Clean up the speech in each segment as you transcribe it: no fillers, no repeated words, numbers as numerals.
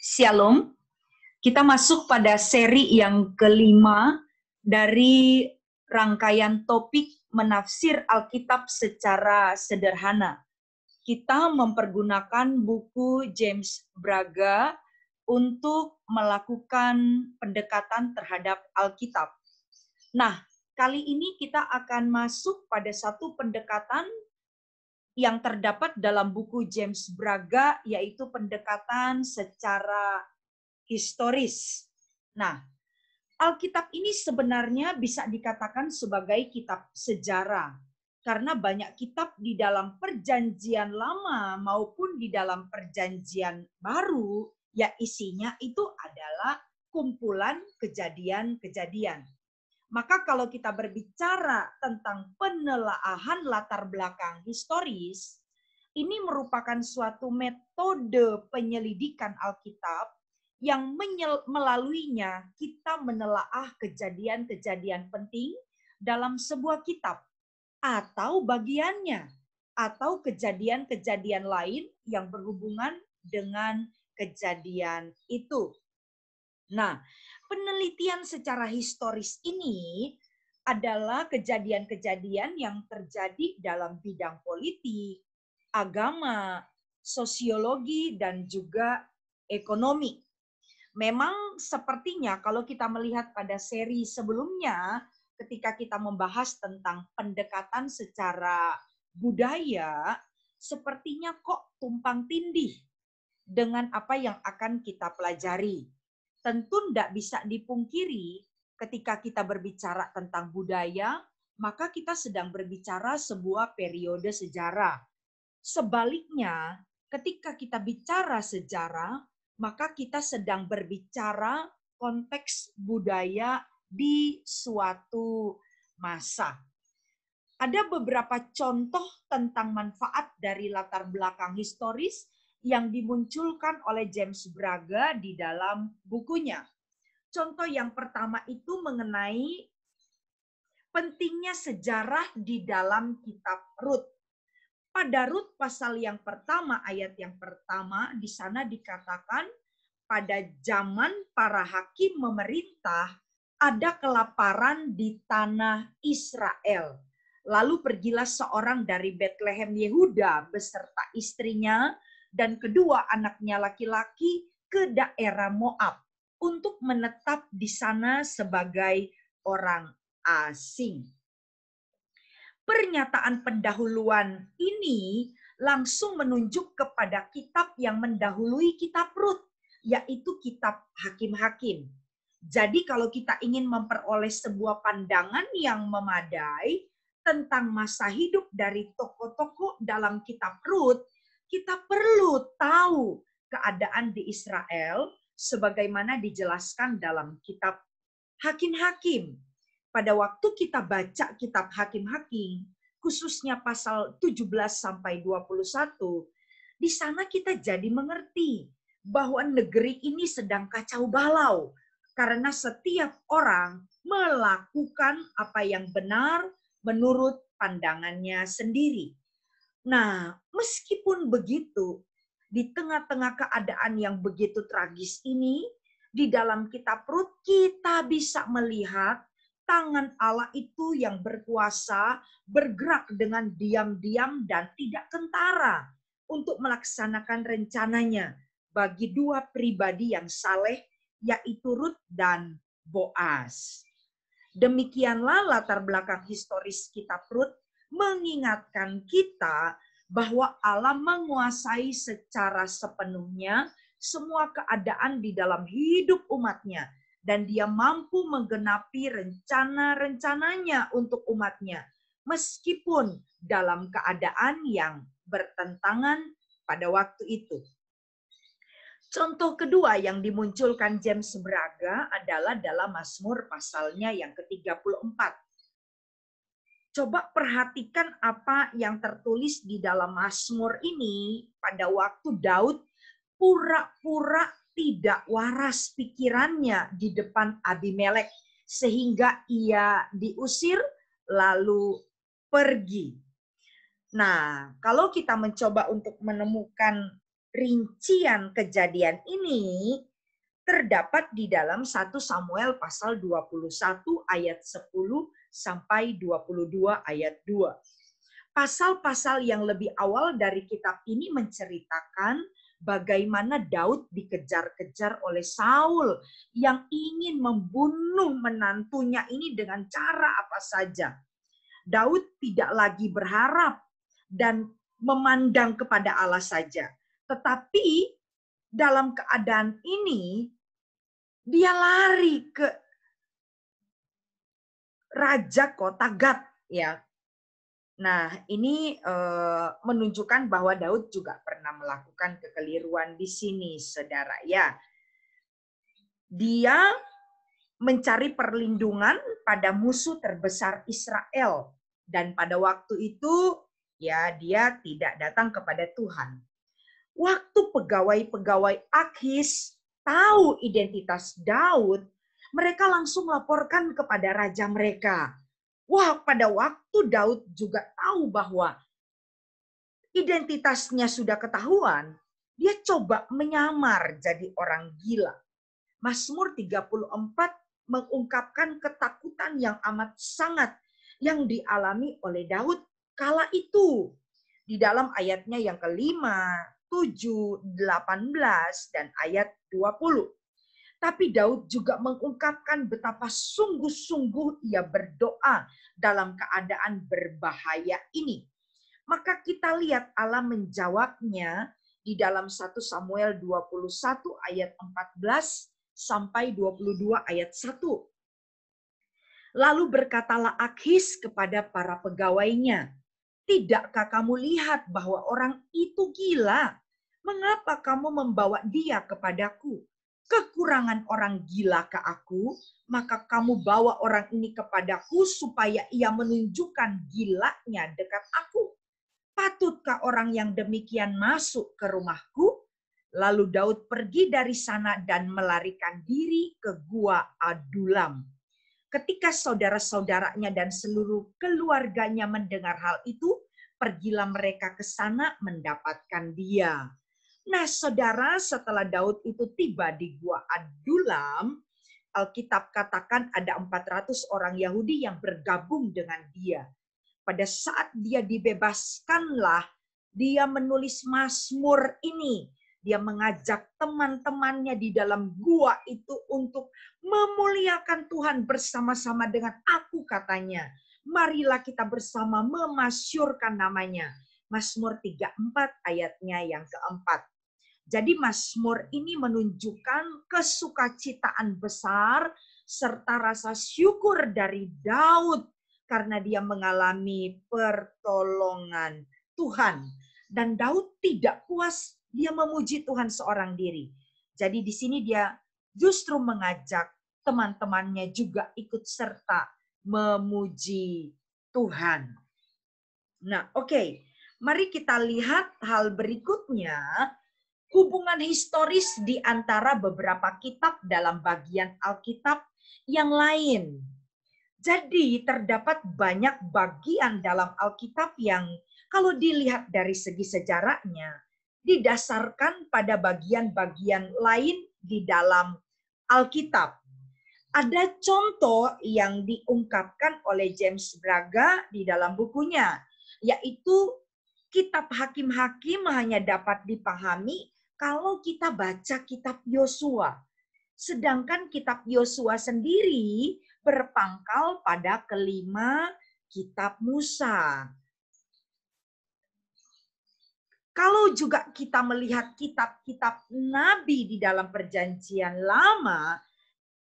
Shalom, kita masuk pada seri yang kelima dari rangkaian topik menafsir Alkitab secara sederhana. Kita mempergunakan buku James Braga untuk melakukan pendekatan terhadap Alkitab. Nah, kali ini kita akan masuk pada satu pendekatan yang terdapat dalam buku James Braga, yaitu pendekatan secara historis. Nah, Alkitab ini sebenarnya bisa dikatakan sebagai kitab sejarah, karena banyak kitab di dalam Perjanjian Lama maupun di dalam Perjanjian Baru, ya isinya itu adalah kumpulan kejadian-kejadian. Maka kalau kita berbicara tentang penelaahan latar belakang historis, ini merupakan suatu metode penyelidikan Alkitab yang melaluinya kita menelaah kejadian-kejadian penting dalam sebuah kitab atau bagiannya, atau kejadian-kejadian lain yang berhubungan dengan kejadian itu. Nah, penelitian secara historis ini adalah kejadian-kejadian yang terjadi dalam bidang politik, agama, sosiologi, dan juga ekonomi. Memang sepertinya kalau kita melihat pada seri sebelumnya, ketika kita membahas tentang pendekatan secara budaya, sepertinya kok tumpang tindih dengan apa yang akan kita pelajari. Tentu tidak bisa dipungkiri ketika kita berbicara tentang budaya, maka kita sedang berbicara sebuah periode sejarah. Sebaliknya, ketika kita bicara sejarah, maka kita sedang berbicara konteks budaya di suatu masa. Ada beberapa contoh tentang manfaat dari latar belakang historis yang dimunculkan oleh James Braga di dalam bukunya. Contoh yang pertama itu mengenai pentingnya sejarah di dalam kitab Rut. Pada Rut pasal yang pertama, ayat yang pertama, di sana dikatakan, pada zaman para hakim memerintah, ada kelaparan di tanah Israel. Lalu pergilah seorang dari Betlehem Yehuda beserta istrinya dan kedua anaknya laki-laki ke daerah Moab untuk menetap di sana sebagai orang asing. Pernyataan pendahuluan ini langsung menunjuk kepada kitab yang mendahului kitab Rut, yaitu kitab Hakim-Hakim. Jadi kalau kita ingin memperoleh sebuah pandangan yang memadai tentang masa hidup dari tokoh-tokoh dalam kitab Rut, kita perlu tahu keadaan di Israel sebagaimana dijelaskan dalam kitab Hakim-Hakim. Pada waktu kita baca kitab Hakim-Hakim, khususnya pasal 17 sampai 21, di sana kita jadi mengerti bahwa negeri ini sedang kacau balau karena setiap orang melakukan apa yang benar menurut pandangannya sendiri. Nah, meskipun begitu, di tengah-tengah keadaan yang begitu tragis ini, di dalam kitab Rut kita bisa melihat tangan Allah itu yang berkuasa bergerak dengan diam-diam dan tidak kentara untuk melaksanakan rencananya bagi dua pribadi yang saleh, yaitu Rut dan Boaz. Demikianlah latar belakang historis kitab Rut mengingatkan kita bahwa Allah menguasai secara sepenuhnya semua keadaan di dalam hidup umatnya, dan dia mampu menggenapi rencana-rencananya untuk umatnya, meskipun dalam keadaan yang bertentangan pada waktu itu. Contoh kedua yang dimunculkan James Braga adalah dalam Mazmur pasalnya yang ke-34. Coba perhatikan apa yang tertulis di dalam Mazmur ini pada waktu Daud pura-pura tidak waras pikirannya di depan Abimelek sehingga ia diusir lalu pergi. Nah, kalau kita mencoba untuk menemukan rincian kejadian ini terdapat di dalam 1 Samuel pasal 21 ayat 10 sampai 22 ayat 2. Pasal-pasal yang lebih awal dari kitab ini menceritakan bagaimana Daud dikejar-kejar oleh Saul yang ingin membunuh menantunya ini dengan cara apa saja. Daud tidak lagi berharap dan memandang kepada Allah saja. Tetapi dalam keadaan ini, dia lari ke raja kota Gad, ya. Nah, ini menunjukkan bahwa Daud juga pernah melakukan kekeliruan di sini, saudara. Ya, dia mencari perlindungan pada musuh terbesar Israel, dan pada waktu itu, ya, dia tidak datang kepada Tuhan. Waktu pegawai-pegawai Akhis tahu identitas Daud, mereka langsung laporkan kepada raja mereka. Wah, pada waktu Daud juga tahu bahwa identitasnya sudah ketahuan, dia coba menyamar jadi orang gila. Mazmur 34 mengungkapkan ketakutan yang amat sangat yang dialami oleh Daud kala itu. Di dalam ayatnya yang kelima, 7, 18, dan ayat 20. Tapi Daud juga mengungkapkan betapa sungguh-sungguh ia berdoa dalam keadaan berbahaya ini. Maka kita lihat Allah menjawabnya di dalam 1 Samuel 21 ayat 14 sampai 22 ayat 1. Lalu berkatalah Akhis kepada para pegawainya, "Tidakkah kamu lihat bahwa orang itu gila? Mengapa kamu membawa dia kepadaku? Kekurangan orang gila ke aku, maka kamu bawa orang ini kepadaku supaya ia menunjukkan gilanya dekat aku. Patutkah orang yang demikian masuk ke rumahku?" Lalu Daud pergi dari sana dan melarikan diri ke gua Adulam. Ketika saudara-saudaranya dan seluruh keluarganya mendengar hal itu, pergilah mereka ke sana mendapatkan dia. Nah, saudara, setelah Daud itu tiba di gua Adulam, Alkitab katakan ada 400 orang Yahudi yang bergabung dengan dia. Pada saat dia dibebaskanlah, dia menulis Mazmur ini. Dia mengajak teman-temannya di dalam gua itu untuk memuliakan Tuhan bersama-sama dengan aku, katanya. Marilah kita bersama memasyurkan namanya. Mazmur 34 ayatnya yang keempat. Jadi Mazmur ini menunjukkan kesukacitaan besar serta rasa syukur dari Daud karena dia mengalami pertolongan Tuhan. Dan Daud tidak puas, dia memuji Tuhan seorang diri. Jadi di sini dia justru mengajak teman-temannya juga ikut serta memuji Tuhan. Nah, oke. Mari kita lihat hal berikutnya. Hubungan historis di antara beberapa kitab dalam bagian Alkitab yang lain. Jadi terdapat banyak bagian dalam Alkitab yang kalau dilihat dari segi sejarahnya didasarkan pada bagian-bagian lain di dalam Alkitab. Ada contoh yang diungkapkan oleh James Braga di dalam bukunya, yaitu kitab Hakim-Hakim hanya dapat dipahami kalau kita baca kitab Yosua. Sedangkan kitab Yosua sendiri berpangkal pada kelima kitab Musa. Kalau juga kita melihat kitab-kitab Nabi di dalam Perjanjian Lama,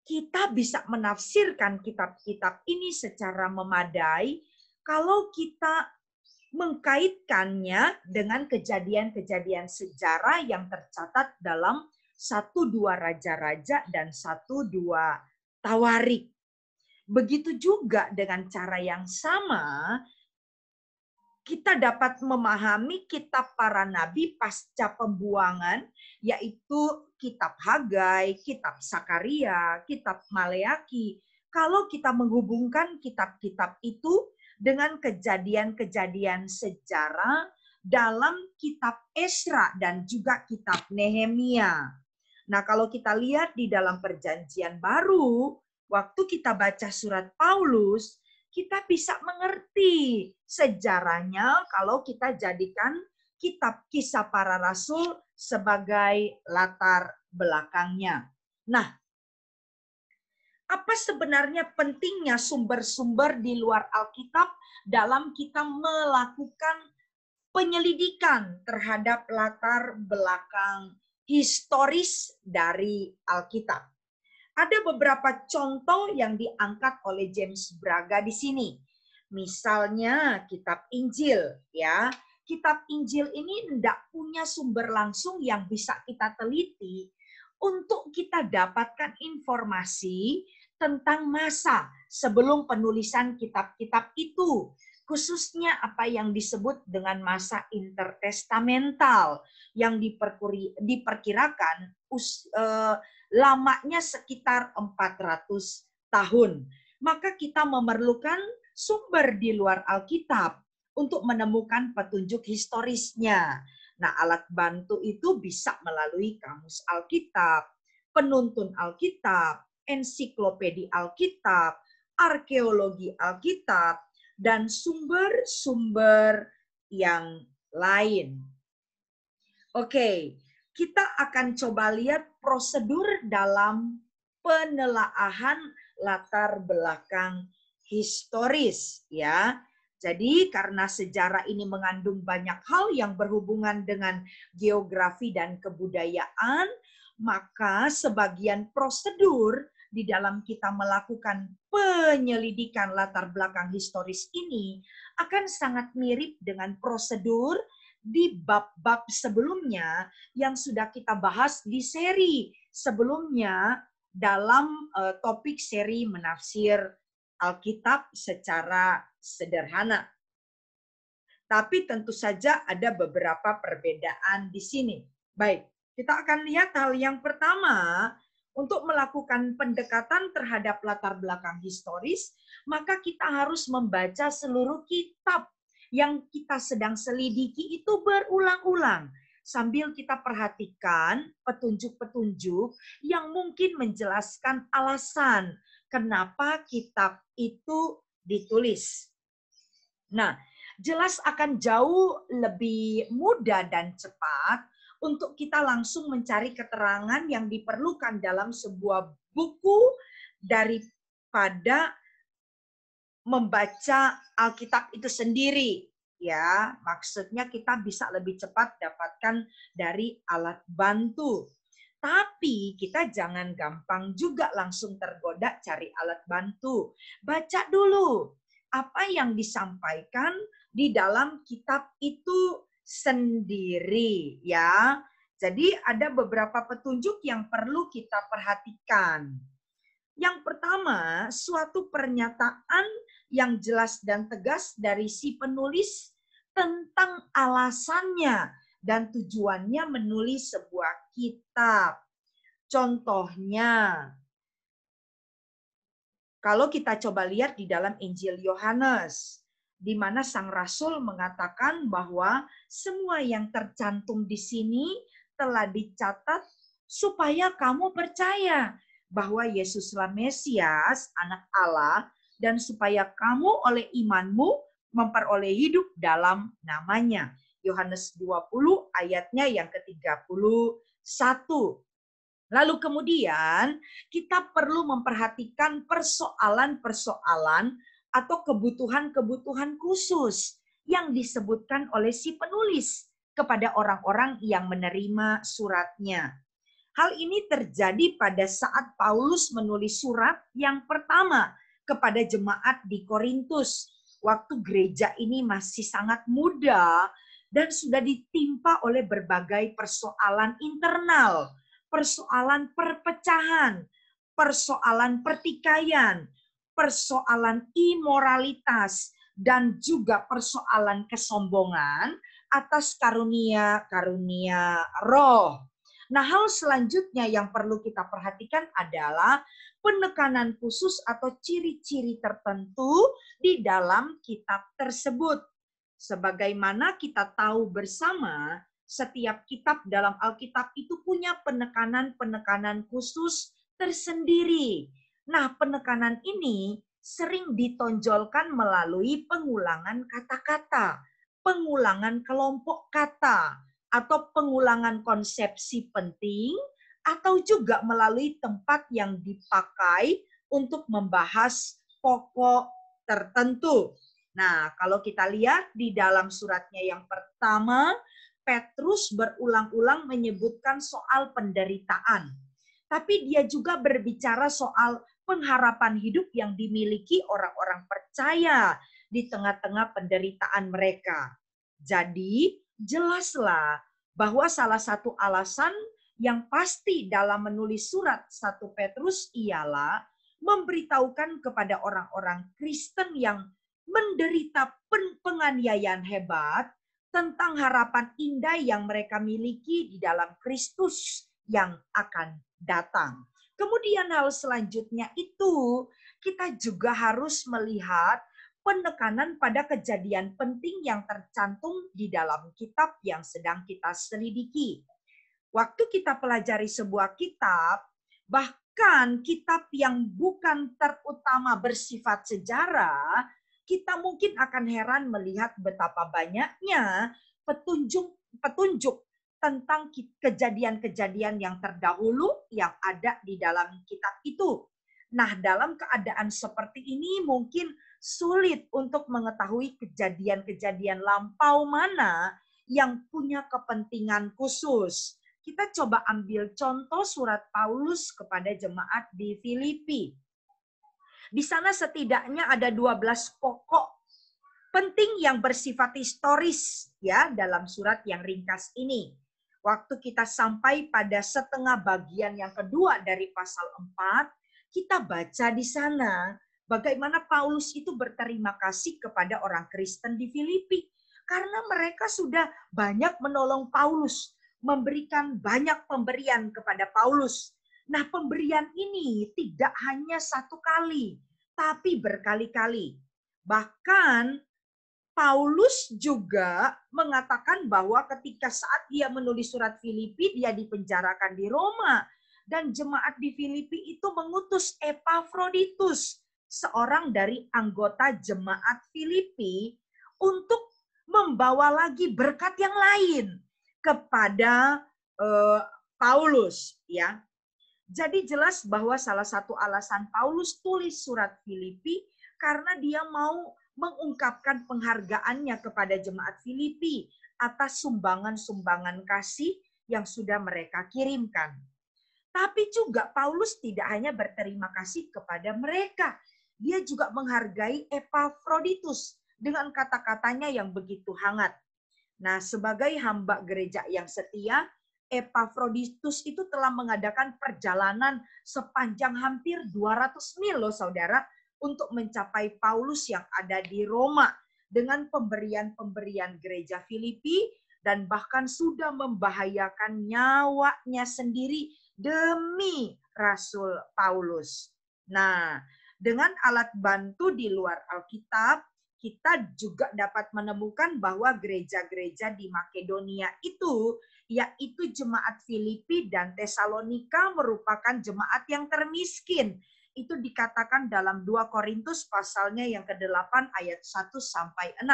kita bisa menafsirkan kitab-kitab ini secara memadai kalau kita mengkaitkannya dengan kejadian-kejadian sejarah yang tercatat dalam 1-2 Raja-Raja dan 1-2 Tawarik. Begitu juga dengan cara yang sama, kita dapat memahami kitab para nabi pasca pembuangan, yaitu kitab Hagai, kitab Sakaria, kitab Maleaki. Kalau kita menghubungkan kitab-kitab itu dengan kejadian-kejadian sejarah, dalam kitab Esra dan juga kitab Nehemia. Nah, kalau kita lihat di dalam Perjanjian Baru, waktu kita baca surat Paulus, kita bisa mengerti sejarahnya kalau kita jadikan kitab Kisah Para Rasul sebagai latar belakangnya. Nah, apa sebenarnya pentingnya sumber-sumber di luar Alkitab dalam kita melakukan penyelidikan terhadap latar belakang historis dari Alkitab? Ada beberapa contoh yang diangkat oleh James Braga di sini. Misalnya kitab Injil, ya. Kitab Injil ini tidak punya sumber langsung yang bisa kita teliti untuk kita dapatkan informasi tentang masa sebelum penulisan kitab-kitab itu. Khususnya apa yang disebut dengan masa intertestamental yang diperkirakan lamanya sekitar 400 tahun. Maka kita memerlukan sumber di luar Alkitab untuk menemukan petunjuk historisnya. Nah, alat bantu itu bisa melalui kamus Alkitab, penuntun Alkitab, ensiklopedi Alkitab, arkeologi Alkitab, dan sumber-sumber yang lain. Oke, kita akan coba lihat prosedur dalam penelaahan latar belakang historis, ya. Jadi karena sejarah ini mengandung banyak hal yang berhubungan dengan geografi dan kebudayaan, maka sebagian prosedur di dalam kita melakukan penyelidikan latar belakang historis ini akan sangat mirip dengan prosedur di bab-bab sebelumnya yang sudah kita bahas di seri sebelumnya dalam topik seri menafsir Alkitab secara sederhana. Tapi tentu saja ada beberapa perbedaan di sini. Baik, kita akan lihat hal yang pertama, untuk melakukan pendekatan terhadap latar belakang historis, maka kita harus membaca seluruh kitab yang kita sedang selidiki itu berulang-ulang. Sambil kita perhatikan petunjuk-petunjuk yang mungkin menjelaskan alasan kenapa kitab itu ditulis. Nah, jelas akan jauh lebih mudah dan cepat untuk kita langsung mencari keterangan yang diperlukan dalam sebuah buku daripada membaca Alkitab itu sendiri. Ya, maksudnya kita bisa lebih cepat dapatkan dari alat bantu. Tapi kita jangan gampang juga langsung tergoda cari alat bantu. Baca dulu apa yang disampaikan di dalam kitab itu sendiri, ya. Jadi ada beberapa petunjuk yang perlu kita perhatikan. Yang pertama, suatu pernyataan yang jelas dan tegas dari si penulis tentang alasannya dan tujuannya menulis sebuah kitab. Contohnya, kalau kita coba lihat di dalam Injil Yohanes, di mana sang rasul mengatakan bahwa semua yang tercantum di sini telah dicatat supaya kamu percaya bahwa Yesuslah Mesias, Anak Allah, dan supaya kamu oleh imanmu memperoleh hidup dalam namanya. Yohanes 20 ayatnya yang ke-31. Lalu kemudian kita perlu memperhatikan persoalan-persoalan atau kebutuhan-kebutuhan khusus yang disebutkan oleh si penulis kepada orang-orang yang menerima suratnya. Hal ini terjadi pada saat Paulus menulis surat yang pertama kepada jemaat di Korintus. Waktu gereja ini masih sangat muda dan sudah ditimpa oleh berbagai persoalan internal, persoalan perpecahan, persoalan pertikaian, persoalan imoralitas, dan juga persoalan kesombongan atas karunia-karunia roh. Nah, hal selanjutnya yang perlu kita perhatikan adalah penekanan khusus atau ciri-ciri tertentu di dalam kitab tersebut. Sebagaimana kita tahu bersama, setiap kitab dalam Alkitab itu punya penekanan-penekanan khusus tersendiri. Nah, penekanan ini sering ditonjolkan melalui pengulangan kata-kata, pengulangan kelompok kata, atau pengulangan konsepsi penting, atau juga melalui tempat yang dipakai untuk membahas pokok tertentu. Nah, kalau kita lihat di dalam suratnya yang pertama, Petrus berulang-ulang menyebutkan soal penderitaan. Tapi dia juga berbicara soal pengharapan hidup yang dimiliki orang-orang percaya di tengah-tengah penderitaan mereka. Jadi, jelaslah bahwa salah satu alasan yang pasti dalam menulis surat 1 Petrus ialah memberitahukan kepada orang-orang Kristen yang menderita penganiayaan hebat tentang harapan indah yang mereka miliki di dalam Kristus yang akan datang. Kemudian hal selanjutnya itu kita juga harus melihat penekanan pada kejadian penting yang tercantum di dalam kitab yang sedang kita selidiki. Waktu kita pelajari sebuah kitab, bahkan kitab yang bukan terutama bersifat sejarah, kita mungkin akan heran melihat betapa banyaknya petunjuk tentang kejadian-kejadian yang terdahulu yang ada di dalam kitab itu. Nah, dalam keadaan seperti ini mungkin sulit untuk mengetahui kejadian-kejadian lampau mana yang punya kepentingan khusus. Kita coba ambil contoh surat Paulus kepada jemaat di Filipi. Di sana setidaknya ada 12 pokok penting yang bersifat historis ya dalam surat yang ringkas ini. Waktu kita sampai pada setengah bagian yang kedua dari pasal 4, kita baca di sana bagaimana Paulus itu berterima kasih kepada orang Kristen di Filipi karena mereka sudah banyak menolong Paulus, memberikan banyak pemberian kepada Paulus. Nah, pemberian ini tidak hanya satu kali, tapi berkali-kali. Bahkan Paulus juga mengatakan bahwa ketika saat dia menulis surat Filipi, dia dipenjarakan di Roma. Dan jemaat di Filipi itu mengutus Epafroditus, seorang dari anggota jemaat Filipi, untuk membawa lagi berkat yang lain kepada Paulus, ya. Jadi jelas bahwa salah satu alasan Paulus tulis surat Filipi karena dia mau mengungkapkan penghargaannya kepada jemaat Filipi atas sumbangan-sumbangan kasih yang sudah mereka kirimkan. Tapi juga Paulus tidak hanya berterima kasih kepada mereka, dia juga menghargai Epafroditus dengan kata-katanya yang begitu hangat. Nah, sebagai hamba gereja yang setia, Epafroditus itu telah mengadakan perjalanan sepanjang hampir 200 mil loh saudara untuk mencapai Paulus yang ada di Roma dengan pemberian-pemberian gereja Filipi dan bahkan sudah membahayakan nyawanya sendiri demi Rasul Paulus. Nah, dengan alat bantu di luar Alkitab, kita juga dapat menemukan bahwa gereja-gereja di Makedonia itu, yaitu jemaat Filipi dan Tesalonika merupakan jemaat yang termiskin. Itu dikatakan dalam 2 Korintus pasalnya yang ke-8 ayat 1 sampai 6.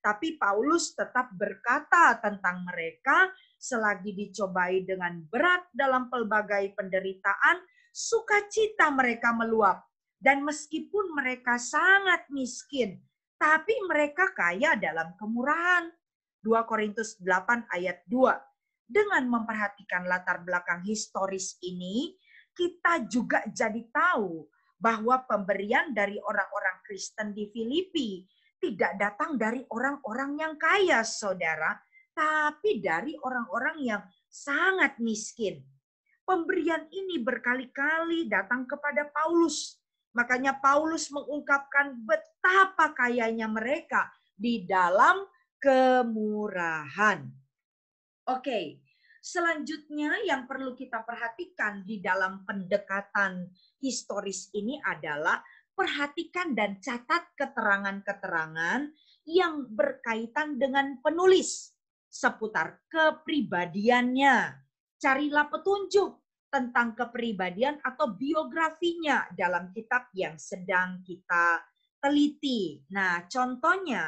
Tapi Paulus tetap berkata tentang mereka, selagi dicobai dengan berat dalam pelbagai penderitaan, sukacita mereka meluap. Dan meskipun mereka sangat miskin, tapi mereka kaya dalam kemurahan. 2 Korintus 8 ayat 2. Dengan memperhatikan latar belakang historis ini, kita juga jadi tahu bahwa pemberian dari orang-orang Kristen di Filipi tidak datang dari orang-orang yang kaya, saudara, tapi dari orang-orang yang sangat miskin. Pemberian ini berkali-kali datang kepada Paulus. Makanya Paulus mengungkapkan betapa kayanya mereka di dalam kemurahan. Oke, selanjutnya yang perlu kita perhatikan di dalam pendekatan historis ini adalah perhatikan dan catat keterangan-keterangan yang berkaitan dengan penulis seputar kepribadiannya. Carilah petunjuk tentang kepribadian atau biografinya dalam kitab yang sedang kita teliti. Nah, contohnya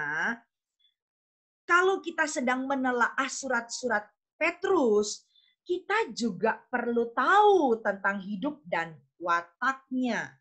kalau kita sedang menelaah surat-surat Petrus, kita juga perlu tahu tentang hidup dan wataknya.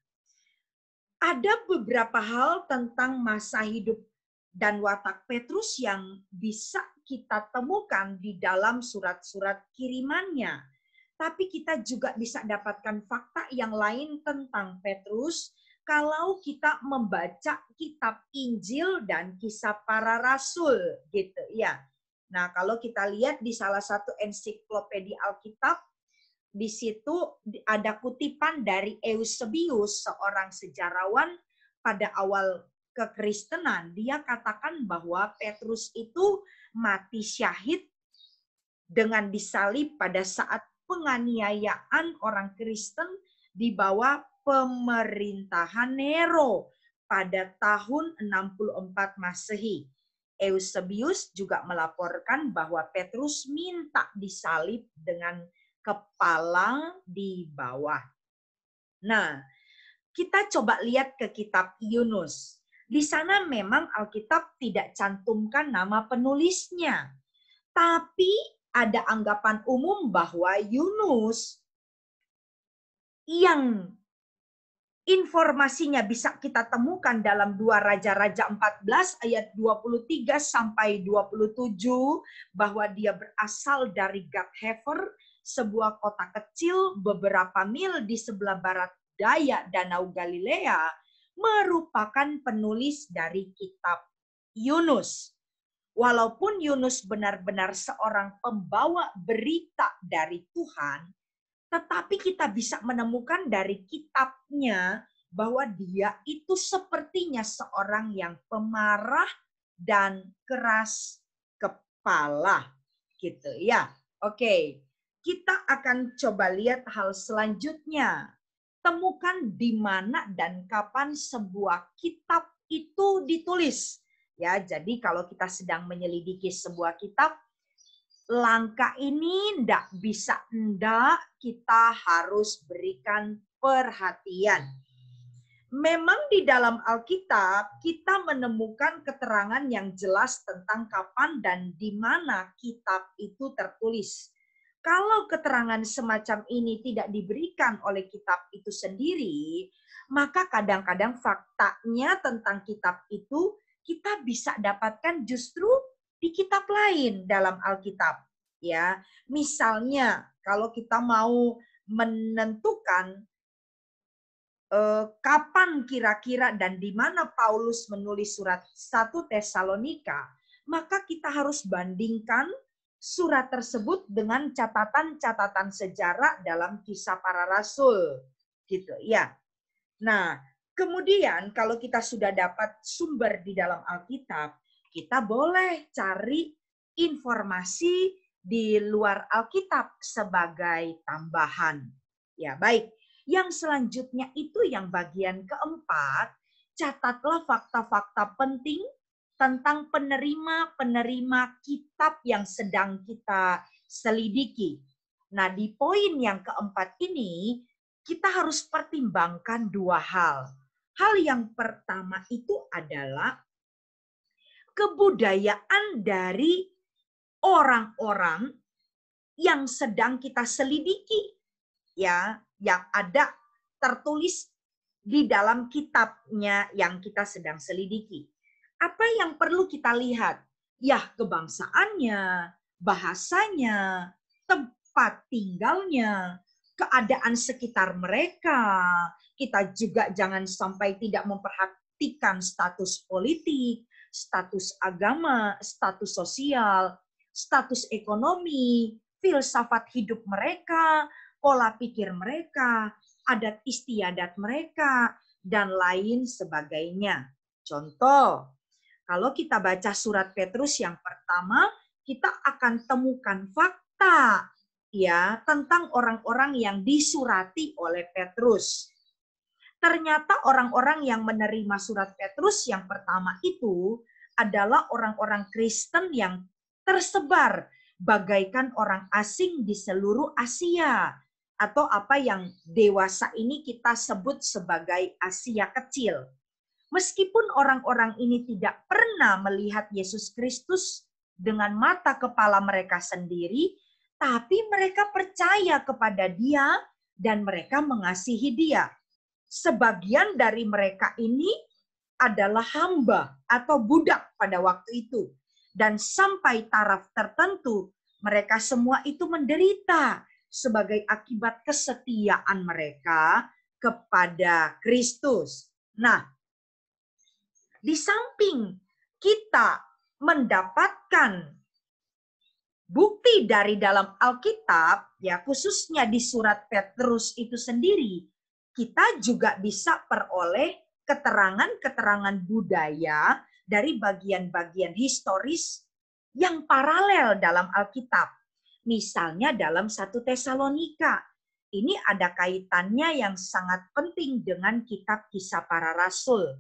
Ada beberapa hal tentang masa hidup dan watak Petrus yang bisa kita temukan di dalam surat-surat kirimannya. Tapi kita juga bisa dapatkan fakta yang lain tentang Petrus kalau kita membaca kitab Injil dan kisah para rasul gitu ya. Nah, kalau kita lihat di salah satu ensiklopedia Alkitab, di situ ada kutipan dari Eusebius, seorang sejarawan pada awal kekristenan. Dia katakan bahwa Petrus itu mati syahid dengan disalib pada saat penganiayaan orang Kristen di bawah pemerintahan Nero pada tahun 64 Masehi. Eusebius juga melaporkan bahwa Petrus minta disalib dengan kepala di bawah. Nah, kita coba lihat ke kitab Yunus. Di sana memang Alkitab tidak cantumkan nama penulisnya. Tapi ada anggapan umum bahwa Yunus yang informasinya bisa kita temukan dalam 2 Raja-Raja 14 ayat 23 sampai 27 bahwa dia berasal dari Gath-Hefer, sebuah kota kecil beberapa mil di sebelah barat daya Danau Galilea, merupakan penulis dari kitab Yunus. Walaupun Yunus benar-benar seorang pembawa berita dari Tuhan, tetapi kita bisa menemukan dari kitabnya bahwa dia itu sepertinya seorang yang pemarah dan keras kepala. Gitu ya. Oke, kita akan coba lihat hal selanjutnya. Temukan di mana dan kapan sebuah kitab itu ditulis. Ya, jadi kalau kita sedang menyelidiki sebuah kitab, langkah ini kita harus berikan perhatian. Memang di dalam Alkitab kita menemukan keterangan yang jelas tentang kapan dan di mana kitab itu tertulis. Kalau keterangan semacam ini tidak diberikan oleh kitab itu sendiri, maka kadang-kadang faktanya tentang kitab itu kita bisa dapatkan justru di kitab lain dalam Alkitab. Ya, misalnya kalau kita mau menentukan kapan kira-kira dan di mana Paulus menulis surat 1 Tesalonika, maka kita harus bandingkan surat tersebut dengan catatan-catatan sejarah dalam kisah para rasul. Gitu ya. Nah, kemudian kalau kita sudah dapat sumber di dalam Alkitab, kita boleh cari informasi di luar Alkitab sebagai tambahan. Ya, baik. Yang selanjutnya itu yang bagian keempat, catatlah fakta-fakta penting tentang penerima-penerima kitab yang sedang kita selidiki. Nah, di poin yang keempat ini, kita harus pertimbangkan dua hal. Hal yang pertama itu adalah kebudayaan dari orang-orang yang sedang kita selidiki, ya, yang ada tertulis di dalam kitabnya yang kita sedang selidiki. Apa yang perlu kita lihat? Ya, kebangsaannya, bahasanya, tempat tinggalnya, keadaan sekitar mereka. Kita juga jangan sampai tidak memperhatikan status politik, status agama, status sosial, status ekonomi, filsafat hidup mereka, pola pikir mereka, adat istiadat mereka, dan lain sebagainya. Contoh, kalau kita baca surat Petrus yang pertama, kita akan temukan fakta ya tentang orang-orang yang disurati oleh Petrus. Ternyata orang-orang yang menerima surat Petrus yang pertama itu adalah orang-orang Kristen yang tersebar bagaikan orang asing di seluruh Asia, atau apa yang dewasa ini kita sebut sebagai Asia Kecil. Meskipun orang-orang ini tidak pernah melihat Yesus Kristus dengan mata kepala mereka sendiri, tapi mereka percaya kepada Dia dan mereka mengasihi Dia. Sebagian dari mereka ini adalah hamba atau budak pada waktu itu. Dan sampai taraf tertentu, mereka semua itu menderita sebagai akibat kesetiaan mereka kepada Kristus. Nah, di samping kita mendapatkan bukti dari dalam Alkitab, ya khususnya di surat Petrus itu sendiri, kita juga bisa peroleh keterangan-keterangan budaya dari bagian-bagian historis yang paralel dalam Alkitab. Misalnya dalam 1 Tesalonika, ini ada kaitannya yang sangat penting dengan kitab Kisah Para Rasul.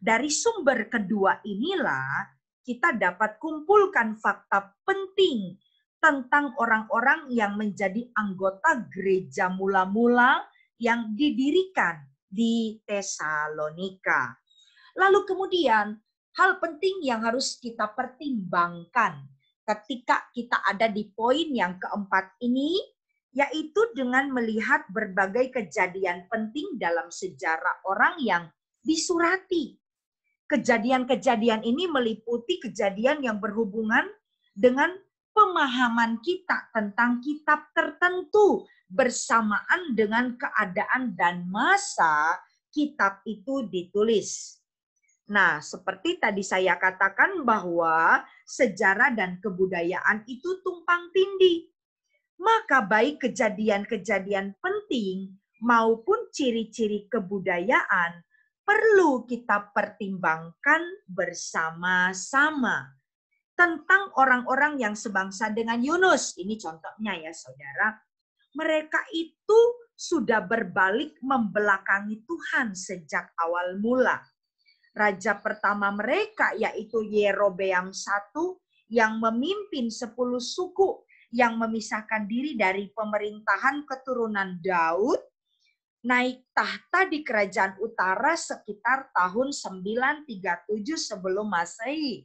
Dari sumber kedua inilah kita dapat kumpulkan fakta penting tentang orang-orang yang menjadi anggota gereja mula-mula yang didirikan di Tesalonika. Lalu kemudian hal penting yang harus kita pertimbangkan ketika kita ada di poin yang keempat ini, yaitu dengan melihat berbagai kejadian penting dalam sejarah orang yang disurati. Kejadian-kejadian ini meliputi kejadian yang berhubungan dengan pemahaman kita tentang kitab tertentu bersamaan dengan keadaan dan masa kitab itu ditulis. Nah, seperti tadi saya katakan bahwa sejarah dan kebudayaan itu tumpang tindih. Maka baik kejadian-kejadian penting maupun ciri-ciri kebudayaan perlu kita pertimbangkan bersama-sama. Tentang orang-orang yang sebangsa dengan Yunus, ini contohnya ya saudara, mereka itu sudah berbalik membelakangi Tuhan sejak awal mula. Raja pertama mereka yaitu Yerobeam I yang memimpin 10 suku yang memisahkan diri dari pemerintahan keturunan Daud, naik tahta di kerajaan utara sekitar tahun 937 sebelum Masehi.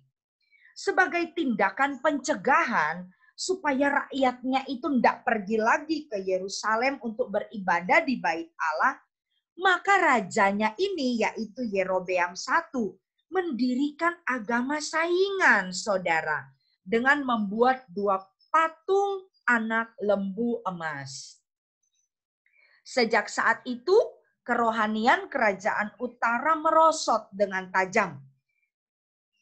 Sebagai tindakan pencegahan supaya rakyatnya itu tidak pergi lagi ke Yerusalem untuk beribadah di Bait Allah, maka rajanya ini yaitu Yerobeam I mendirikan agama saingan, saudara, dengan membuat 2 patung anak lembu emas. Sejak saat itu, kerohanian kerajaan utara merosot dengan tajam.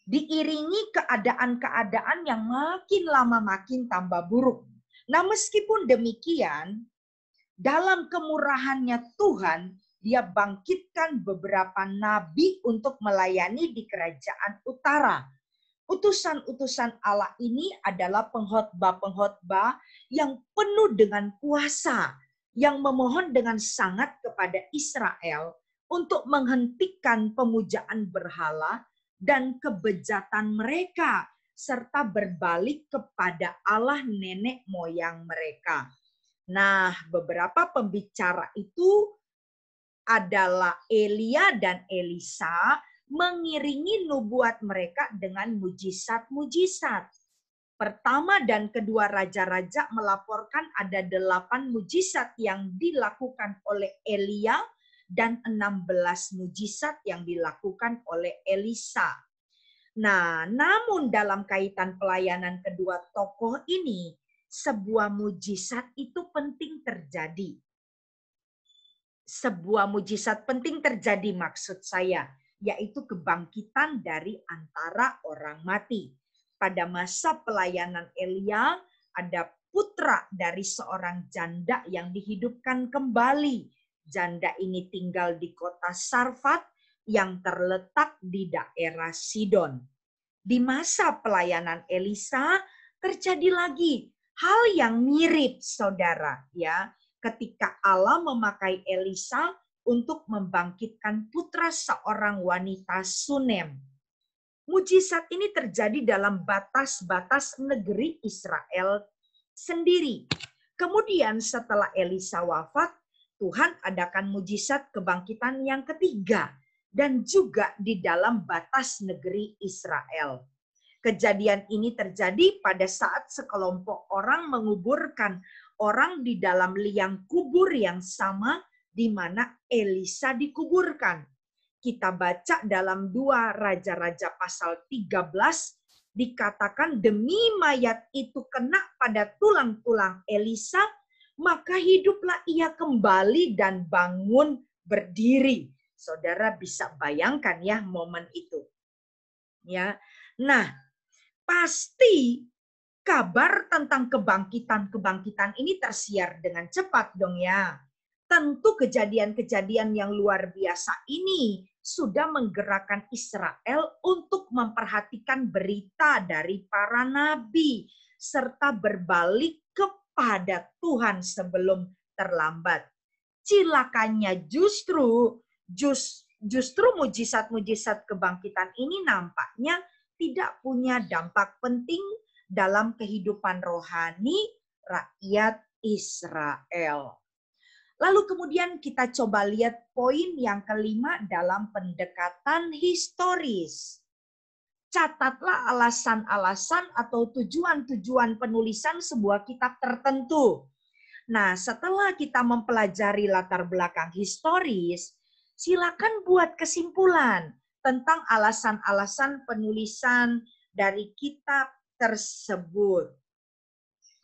Diiringi keadaan-keadaan yang makin lama makin tambah buruk. Nah, meskipun demikian, dalam kemurahannya Tuhan, Dia bangkitkan beberapa nabi untuk melayani di kerajaan utara. Utusan-utusan Allah ini adalah pengkhotbah-pengkhotbah yang penuh dengan kuasa, yang memohon dengan sangat kepada Israel untuk menghentikan pemujaan berhala dan kebejatan mereka, serta berbalik kepada Allah nenek moyang mereka. Nah, beberapa pembicara itu adalah Elia dan Elisa, mengiringi nubuat mereka dengan mujizat-mujizat. Pertama dan kedua raja-raja melaporkan ada 8 mujizat yang dilakukan oleh Elia dan 16 mujizat yang dilakukan oleh Elisa. Nah, namun dalam kaitan pelayanan kedua tokoh ini, sebuah mujizat itu penting terjadi. Sebuah mujizat penting terjadi maksud saya, yaitu kebangkitan dari antara orang mati. Pada masa pelayanan Elia, ada putra dari seorang janda yang dihidupkan kembali. Janda ini tinggal di kota Sarfat yang terletak di daerah Sidon. Di masa pelayanan Elisa, terjadi lagi hal yang mirip, saudara, ya. Ketika Allah memakai Elisa untuk membangkitkan putra seorang wanita Sunem. Mujizat ini terjadi dalam batas-batas negeri Israel sendiri. Kemudian setelah Elisa wafat, Tuhan adakan mujizat kebangkitan yang ketiga dan juga di dalam batas negeri Israel. Kejadian ini terjadi pada saat sekelompok orang menguburkan orang di dalam liang kubur yang sama di mana Elisa dikuburkan. Kita baca dalam 2 Raja-Raja pasal 13, dikatakan demi mayat itu kena pada tulang-tulang Elisa, maka hiduplah ia kembali dan bangun berdiri. Saudara bisa bayangkan ya momen itu. Ya. Nah, pasti kabar tentang kebangkitan ini tersiar dengan cepat dong ya. Tentu kejadian-kejadian yang luar biasa ini sudah menggerakkan Israel untuk memperhatikan berita dari para nabi serta berbalik kepada Tuhan sebelum terlambat. Cilakanya justru mujizat-mujizat kebangkitan ini nampaknya tidak punya dampak penting dalam kehidupan rohani rakyat Israel. Lalu kemudian kita coba lihat poin yang kelima dalam pendekatan historis. Catatlah alasan-alasan atau tujuan-tujuan penulisan sebuah kitab tertentu. Nah, setelah kita mempelajari latar belakang historis, silakan buat kesimpulan tentang alasan-alasan penulisan dari kitab tersebut.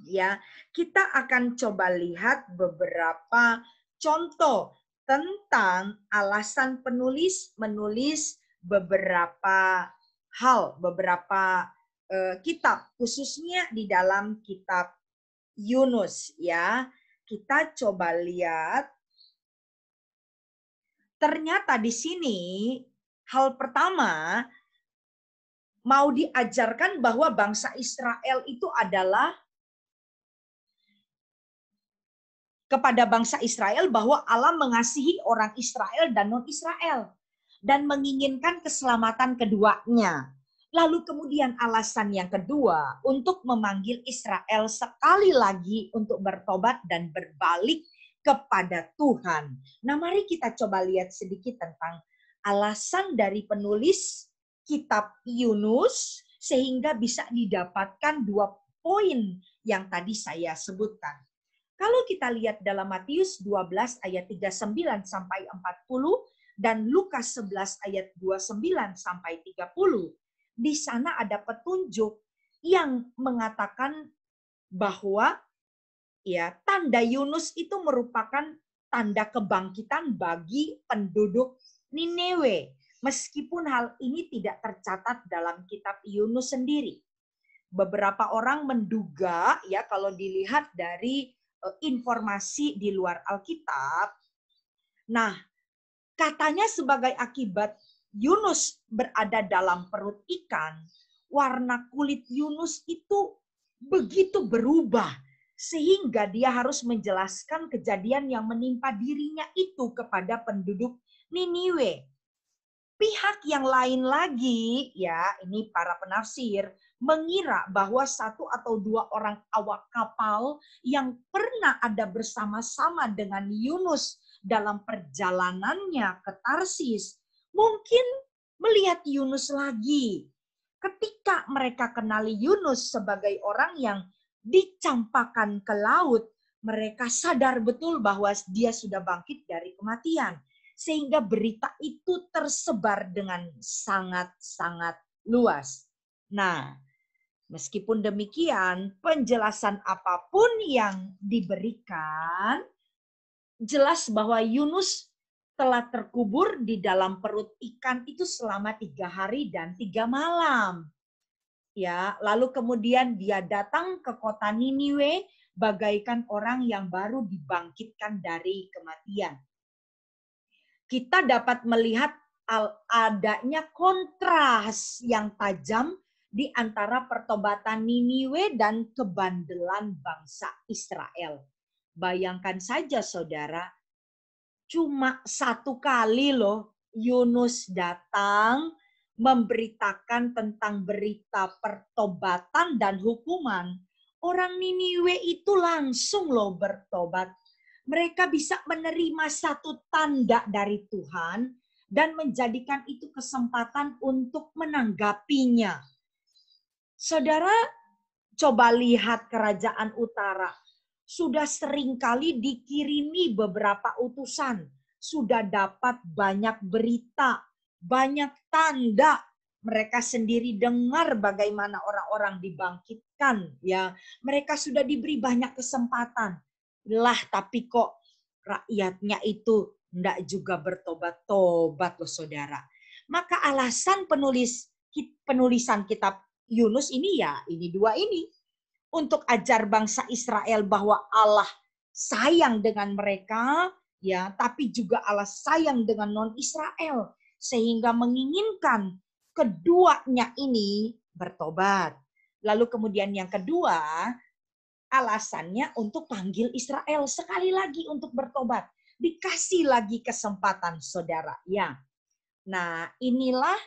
Ya, kita akan coba lihat beberapa contoh tentang alasan penulis menulis beberapa hal, beberapa kitab, khususnya di dalam kitab Yunus ya. Kita coba lihat. Ternyata di sini hal pertama mau diajarkan bahwa bangsa Israel itu adalah kepada bangsa Israel bahwa Allah mengasihi orang Israel dan non-Israel dan menginginkan keselamatan keduanya. Lalu kemudian alasan yang kedua untuk memanggil Israel sekali lagi untuk bertobat dan berbalik kepada Tuhan. Nah, mari kita coba lihat sedikit tentang alasan dari penulis kitab Yunus sehingga bisa didapatkan 2 poin yang tadi saya sebutkan. Kalau kita lihat dalam Matius 12 ayat 39 sampai 40 dan Lukas 11 ayat 29 sampai 30, di sana ada petunjuk yang mengatakan bahwa ya tanda Yunus itu merupakan tanda kebangkitan bagi penduduk Niniwe. Meskipun hal ini tidak tercatat dalam kitab Yunus sendiri. Beberapa orang menduga ya kalau dilihat dari informasi di luar Alkitab. Nah, katanya sebagai akibat Yunus berada dalam perut ikan, warna kulit Yunus itu begitu berubah sehingga dia harus menjelaskan kejadian yang menimpa dirinya itu kepada penduduk Niniwe. Pihak yang lain lagi, ya ini para penafsir, mengira bahwa 1 atau 2 orang awak kapal yang pernah ada bersama-sama dengan Yunus dalam perjalanannya ke Tarsis, mungkin melihat Yunus lagi. Ketika mereka kenali Yunus sebagai orang yang dicampakkan ke laut, mereka sadar betul bahwa dia sudah bangkit dari kematian. Sehingga berita itu tersebar dengan sangat-sangat luas. Nah, meskipun demikian, penjelasan apapun yang diberikan, jelas bahwa Yunus telah terkubur di dalam perut ikan itu selama 3 hari dan 3 malam. Ya, lalu kemudian dia datang ke kota Niniwe bagaikan orang yang baru dibangkitkan dari kematian. Kita dapat melihat adanya kontras yang tajam di antara pertobatan Niniwe dan kebandelan bangsa Israel. Bayangkan saja saudara, Cuma satu kali loh Yunus datang memberitakan tentang berita pertobatan dan hukuman. Orang Niniwe itu langsung loh bertobat. Mereka bisa menerima satu tanda dari Tuhan dan menjadikan itu kesempatan untuk menanggapinya. Saudara, coba lihat kerajaan utara. Sudah seringkali dikirimi beberapa utusan. Sudah dapat banyak berita, banyak tanda. Mereka sendiri dengar bagaimana orang-orang dibangkitkan. Ya, mereka sudah diberi banyak kesempatan. Lah, tapi kok rakyatnya itu tidak juga bertobat-tobat loh saudara. Maka alasan penulisan kitab Yunus ini ya ini dua ini. Untuk ajar bangsa Israel bahwa Allah sayang dengan mereka, ya, tapi juga Allah sayang dengan non-Israel. Sehingga menginginkan keduanya ini bertobat. Lalu kemudian yang kedua, alasannya untuk panggil Israel sekali lagi untuk bertobat. Dikasih lagi kesempatan saudara. Ya. Nah inilah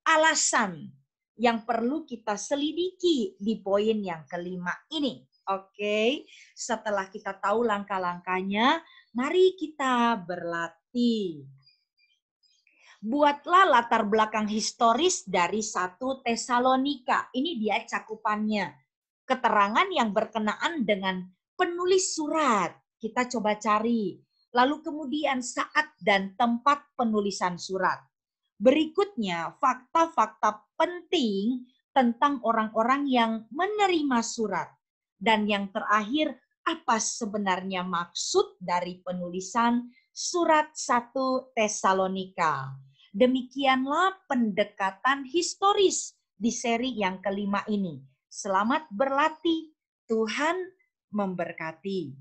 alasan yang perlu kita selidiki di poin yang kelima ini. Oke, setelah kita tahu langkah-langkahnya, mari kita berlatih. Buatlah latar belakang historis dari 1 Tesalonika. Ini dia cakupannya. Keterangan yang berkenaan dengan penulis surat. Kita coba cari. Lalu kemudian saat dan tempat penulisan surat. Berikutnya, fakta-fakta penting tentang orang-orang yang menerima surat. Dan yang terakhir, apa sebenarnya maksud dari penulisan surat 1 Tesalonika. Demikianlah pendekatan historis di seri yang kelima ini. Selamat berlatih, Tuhan memberkati.